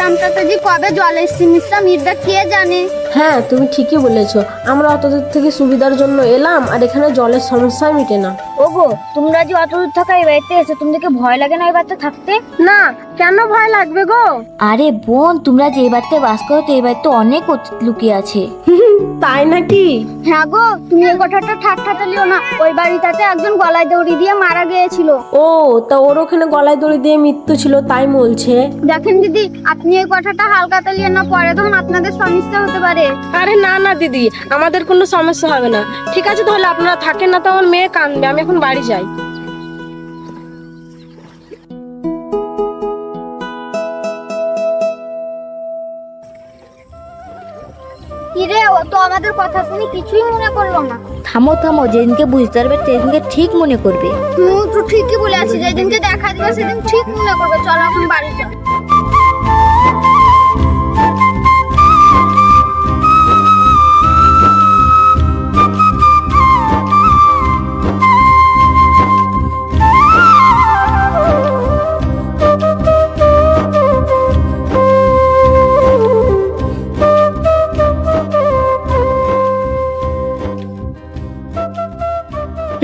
গ্রামটাতে যে কবে জলের সমস্যা মিটবে কে জানে। হ্যাঁ, তুমি ঠিকই বলেছো। আমরা অত দূর থেকে সুবিধার জন্য এলাম, আর এখানে জলের সমস্যা মিটে না। ওগো, তোমরা যে অত দূর থাকা এই বাড়িতে এসে তোমাদেরকে ভয় লাগে না এই বাড়িতে থাকতে? না, কেন ভয় লাগবে গো? আরে বোন, তোমরা যে এই বাড়িতে বাস করো তো এই বাড়িতে অনেক অতীত লুকিয়ে আছে। তাই নাকি? হ্যাঁ গো, তুমি এই কথাটা ঠাট্টালিও না। ওই বাড়িটাতে একজন গলায় দড়ি দিয়ে মারা গিয়েছিল। ও, তা ওর ওখানে গলায় দড়ি দিয়ে মৃত্যু ছিল তাই বলছে? দেখেন দিদি, আপনি এই কথাটা হালকাতে নিয়ে না, পরে তখন আপনাদের সমস্যা হতে পারে। আরে না না দিদি, আমাদের কোনো সমস্যা হবে না। ঠিক আছে, তাহলে আপনারা থাকেন না তো, আমার মেয়ে কাঁদবে। আমি এখন বাড়ি যাই। কিরে, ও তো আমাদের কথা শুনে কিছুই মনে করলো না। থামো থামো, যেদিনকে বুঝতে পারবে সেদিনকে ঠিক মনে করবে। তুই তো ঠিকই বলে আছিস, যেদিনকে দেখা দিবে সেদিন ঠিক মনে করবে। চলো এখন বাড়ি চল।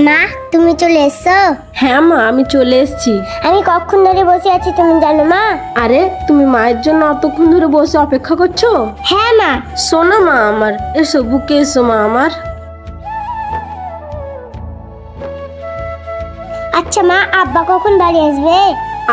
মা, তুমি চলে এসছো? হ্যাঁ মা, আমি চলে এসেছি। আমি কখন ধরে বসে আছি তুমি জানো মা? আরে, তুমি মায়ের জন্য অতক্ষণ ধরে বসে অপেক্ষা করছো? হ্যাঁ মা। শোনো মা আমার, এসো বুকে এসো মা আমার। আচ্ছা মা, আব্বা কখন বাড়ি আসবে?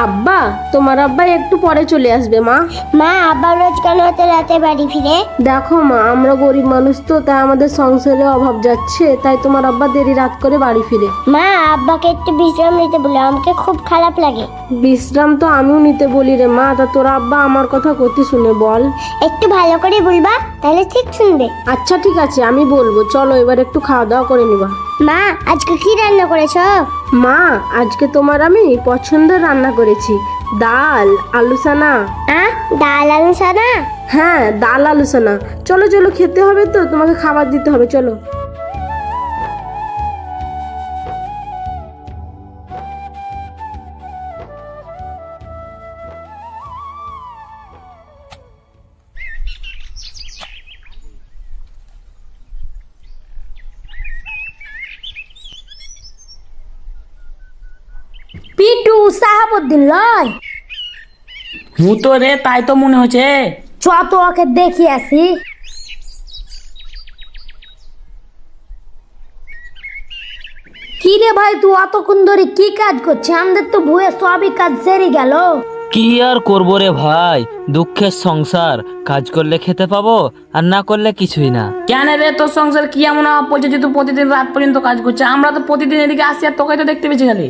আব্বা? তোমার আব্বা একটু পরে চলে আসবে মা। মা, আব্বা রোজ কেন এত রাতে বাড়ি ফিরে? দেখো মা, আমরা গরিব মানুষ তো, তাই আমাদের সংসারে অভাব যাচ্ছে, তাই তোমার আব্বা দেরি রাত করে বাড়ি ফিরে। মা, আব্বাকে একটু বিশ্রাম নিতে বলে, আমাকে খুব খারাপ লাগে। বিশ্রাম তো আমিও নিতে বলি রে মা, তা তোর আব্বা আমার কথা কতি শুনে বল। একটু ভালো করে বলবা, তাহলে ঠিক শুনবে। আচ্ছা ঠিক আছে, আমি বলবো। চলো এবার একটু খাওয়া দাওয়া করে নিবা। মা, আজকে কি রান্না করেছো? মা, আজকে তোমার আমি পছন্দের রান্না করেছি, ডাল আলু সানা। ডাল আলু সানা? হ্যাঁ, ডাল আলু সানা। চলো চলো, খেতে হবে তো, তোমাকে খাবার দিতে হবে, চলো। পিটু সাহাবুদ্দিন লয়? হু তো রে, তাই তো মনে হচ্ছে। চ তো ওকে দেখি আসি। কি রে ভাই, তুই অতক্ষণ ধরে কি কাজ করছিস? আমাদের তো ভুয়ে সবই কাজ সেরে গেল। কি আর করবো রে ভাই, দুঃখের সংসার। কাজ করলে খেতে পাবো, আর না করলে কিছুই না। কেন রে, তোর সংসার কি এমন বলছে যে তুই প্রতিদিন রাত পর্যন্ত কাজ করছিস? আমরা তো প্রতিদিন এদিকে আসি, আর তোকে তো দেখতে পেয়েছি খালি।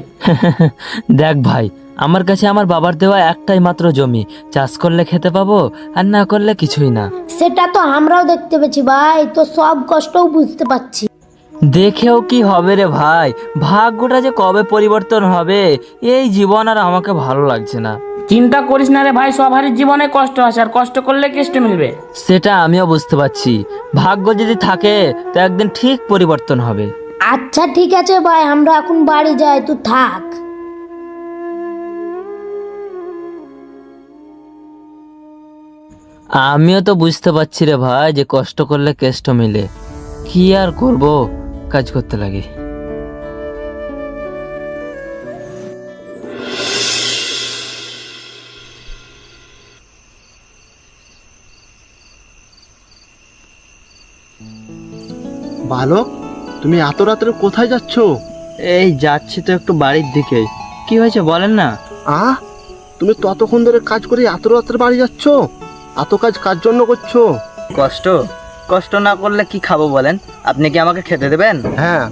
দেখ ভাই, আমার কাছে আমার বাবার দেওয়া একটাই মাত্র জমি, চাষ করলে খেতে পাবো, আর না করলে কিছুই না। সেটা তো আমরাও দেখতে পেয়েছি ভাই, তো সব কষ্টও বুঝতে পারছি। দেখেও কি হবে রে ভাই, ভাগ্যটা যে কবে পরিবর্তন হবে, এই জীবন আর আমাকে ভালো লাগছে না। চিন্তা করিস না রে ভাই, সবারই জীবনে কষ্ট আসে, আর কষ্ট করলে কেষ্ট মিলবে। সেটা আমিও বুঝতে পারছি, ভাগ্য যদি থাকে তো একদিন ঠিক পরিবর্তন হবে। আচ্ছা ঠিক আছে ভাই, আমরা এখন বাড়ি যাই, তুই থাক। আমিও তো বুঝতে পারছি রে ভাই যে কষ্ট করলে কেষ্ট মিলে। কি আর করব, কাজ করতে লাগে। বালক, তুমি এত রাত্রে কোথায় যাচ্ছ? এই যাচ্ছি তো একটু বাড়ির দিকে। কি হয়েছে বলেন না। তুমি ততক্ষণ ধরে কাজ করে এত রাত্রে বাড়ি যাচ্ছ? এত কাজ কার জন্য করছো? কষ্ট কষ্ট না করলে কি খাবো বলেন? আপনি কি আমাকে খেতে দেবেন? হ্যাঁ,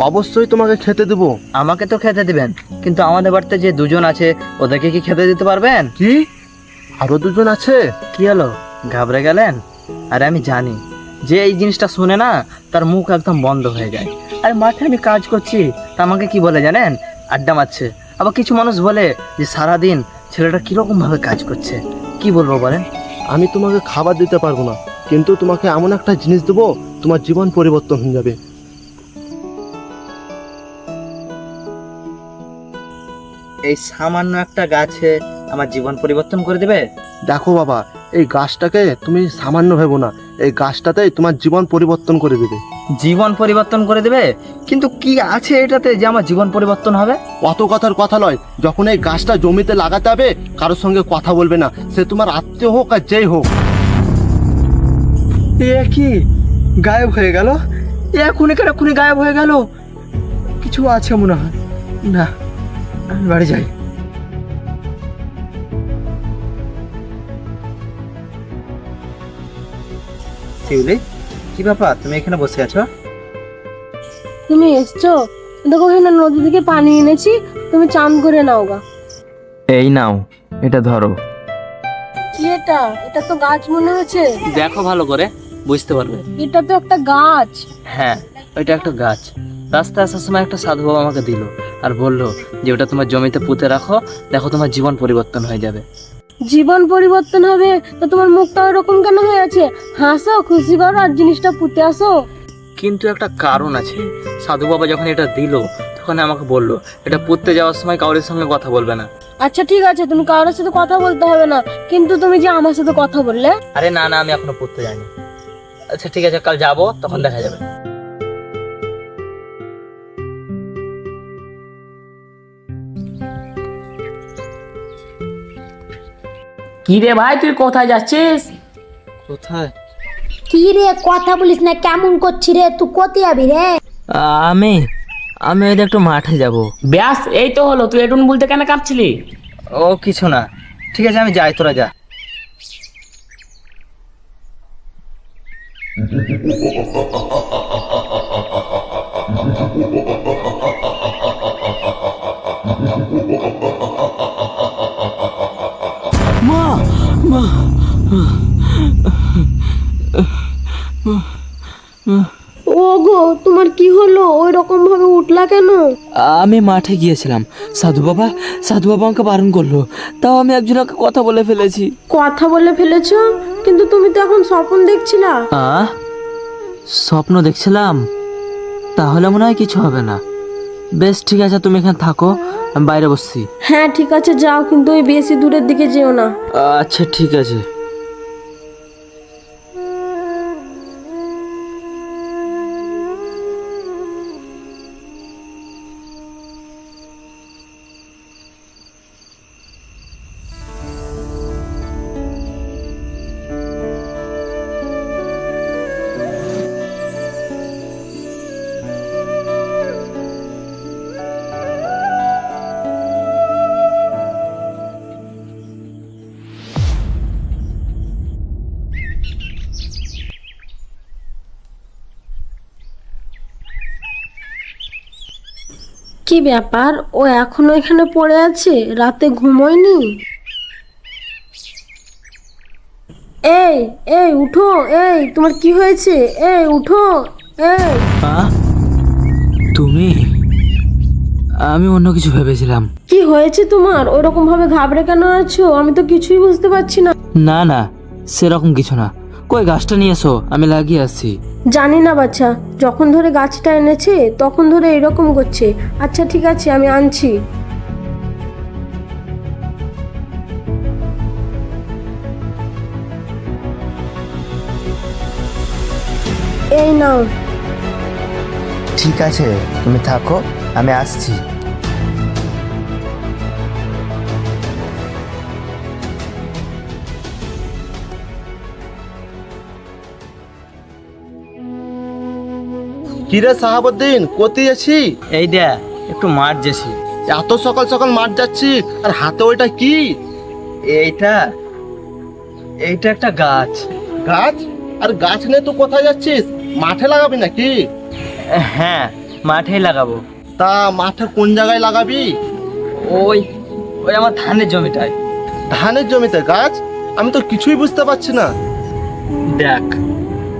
অবশ্যই তোমাকে খেতে দেবো। আমাকে তো খেতে দিবেন, কিন্তু আমাদের বাড়িতে যে দুজন আছে ওদেরকে কি খেতে দিতে পারবেন? কি, আরো দুজন আছে? কি হলো, ঘাবড়ে গেলেন? আরে আমি জানি যে এই জিনিসটা শুনে না তার মুখ একদম বন্ধ হয়ে যায়। আরে মাঠে আমি কাজ করছি, তা আমাকে কি বলে জানেন? আড্ডা মারছে। আবার কিছু মানুষ বলে যে সারাদিন ছেলেটা কিরকম ভাবে কাজ করছে। কি বলবো বলেন? আমি তোমাকে খাবার দিতে পারবো না, কিন্তু তোমাকে এমন একটা জিনিস দেবো, তোমার জীবন পরিবর্তন হয়ে যাবে। এই সামান্য একটা গাছে আমার জীবন পরিবর্তন করে দেবে? দেখো বাবা, এই গাছটাকে তুমি সামান্য ভেবো না, এই গাছটাতেই তোমার জীবন পরিবর্তন করে দেবে। জীবন পরিবর্তন করে দেবে? কিন্তু কি আছে এটাতে যে আমার জীবন পরিবর্তন হবে? অত কথার কথা নয়, যখন এই গাছটা জমিতে লাগাতে হবে কারোর সঙ্গে কথা বলবে না, সে তোমার আত্মীয় হোক আর যেই হোক। এ কি গায়েব হয়ে গেল? এখনই গায়েব হয়ে গেল। কিছু আছে মনে হয়। না, আমি বাড়ি যাই। শিউলি, কি ব্যাপার, তুমি এখানে বসে আছো? তুমি এসছো? দেখো এখানে নদী থেকে পানি এনেছি, তুমি চান করে নাও গা। এই নাও, এটা ধরো। কি এটা? এটা তো গাছ মনে হচ্ছে। দেখো ভালো করে, বুঝতে পারবে। এটা তো একটা গাছ। হ্যাঁ, ওইটা একটা গাছ। রাস্তায় আসার সময় একটা সাধু বাবা আমাকে দিল আর বললো যে ওটা তোমার জমিতে পুঁতে রাখো, দেখো তোমার জীবন পরিবর্তন হয়ে যাবে। জীবন পরিবর্তন হবে? তো তোমার মুখটা ওরকম কেন হয়ে আছে? হাসো, খুশি করো আর জিনিসটা পুঁতে আসো। কিন্তু একটা কারণ আছে। সাধু বাবা যখন এটা দিল তখন আমাকে বললো এটা পুঁততে যাওয়ার সময় কাউরের সঙ্গে কথা বলবে না। আচ্ছা ঠিক আছে, তুমি কারোর সাথে কথা বলতে হবে না, কিন্তু তুমি যে আমার সাথে কথা বললে। আরে না না, আমি এখনো পুঁততে যাইনি। আচ্ছা ঠিক আছে, কাল যাবো, তখন দেখা যাবে। কি রে ভাই, তুই কোথায় যাচ্ছিস? কোথায়? কি রে কথা বলিস না, কেমন করছি রে? তুই কোথায় যাবি রে? আমি আমি ওই একটু মাঠে যাব। ব্যাস, এই তো হলো। তুই এটুন বলতে কেন কাঁপছিলি? ও কিছু না, ঠিক আছে আমি যাই, তোরা যা। ওগো, তোমার কি হলো? ওই রকম ভাবে উঠলা কেন? আমি মাঠে গিয়েছিলাম, সাধু বাবা আমাকে বারণ করলো, তাও আমি একজনকে কথা বলে ফেলেছি। কথা বলে ফেলেছো? কিন্তু তুমি তো এখন স্বপ্ন দেখছিলা। স্বপ্ন দেখছিলাম? তাহলে মনে হয় কিছু হবে না। বেশ ঠিক আছে, তুমি এখানে থাকো, আমি বাইরে বসছি। হ্যাঁ ঠিক আছে, যাও, কিন্তু ওই বেশি দূরের দিকে যেও না। আচ্ছা ঠিক আছে। কি ব্যাপার, ও এখনো এখানে পড়ে আছে? রাতে ঘুমোয়নি? এই এই উঠো, এই তোমার কি হয়েছে? এই উঠো, এই। তুমি? আমি অন্য কিছু ভেবেছিলাম। কি হয়েছে তোমার? ওরকম ভাবে ঘাবড়ে কেন আছো? আমি তো কিছুই বুঝতে পারছি না। না না, সেরকম কিছু না। কই গাছটা নিয়ে এসো, আমি লাগিয়ে আসছি। জানি না বাচ্চা, যখন ধরে গাছটা এনেছে তখন ধরে এরকম করছে। আচ্ছা ঠিক আছে, আমি আনছি। এই নাও। ঠিক আছে, তুমি থাকো, আমি আসছি। কিরে সাহাবুদ্দিন, কোথায় আছি? এই দে, একটু মাঠ যেছি। এত সকাল সকাল মাঠ যাচ্ছি, আর হাতে ওইটা কি? এইটা এইটা একটা গাছ। গাছ? আর গাছ নিয়ে তুই কোথায় যাচ্ছিস? মাঠে লাগাবি নাকি? হ্যাঁ, মাঠেই লাগাবো। তা মাঠে কোন জায়গায় লাগাবি? ওই ওই আমার ধানের জমিটায়। ধানের জমিতে গাছ? আমি তো কিছুই বুঝতে পারছি না। দেখ,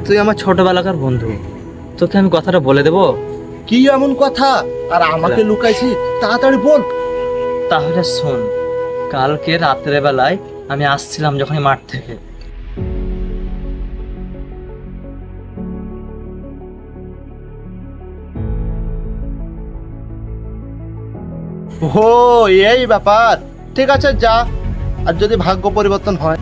তুই আমার ছোটবেলাকার বন্ধু, তোকে আমি কথাটা বলে দেবো। কি এমন কথা? আর আমাকে লুকাইছি, তাড়াতাড়ি বল। তাহলে শোন, কালকে রাত্রে বেলায় আমি আসছিলাম যখন মাঠ থেকে, ও এই ব্যাপার। ঠিক আছে যা, আর যদি ভাগ্য পরিবর্তন হয়।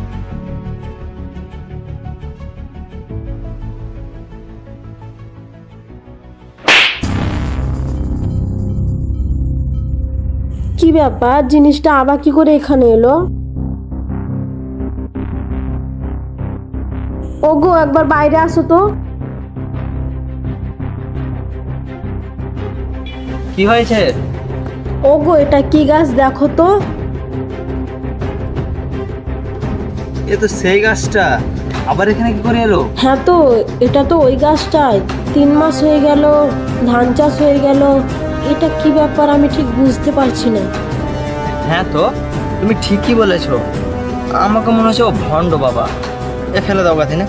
কি ব্যাপার, জিনিসটা আবার কি করে এখানে এলো? ওগো, একবার বাইরে আসো তো। কি হয়েছে? ওগো, এটা কি গাছ দেখো তো। এ তো সেই গাছটা, আবার এখানে কি করে এলো? হ্যাঁ তো, এটা তো ওই গাছটাই। 3 মাস হয়ে গেল, ধান চাষ হয়ে গেল। এটা কি ব্যাপার আমি ঠিক বুঝতে পারছি না। হ্যাঁ তো, তুমি ঠিকই বলেছো। আমাকে মনে হচ্ছে ও ভণ্ড বাবা। এ ফেলে দাও গাছে না।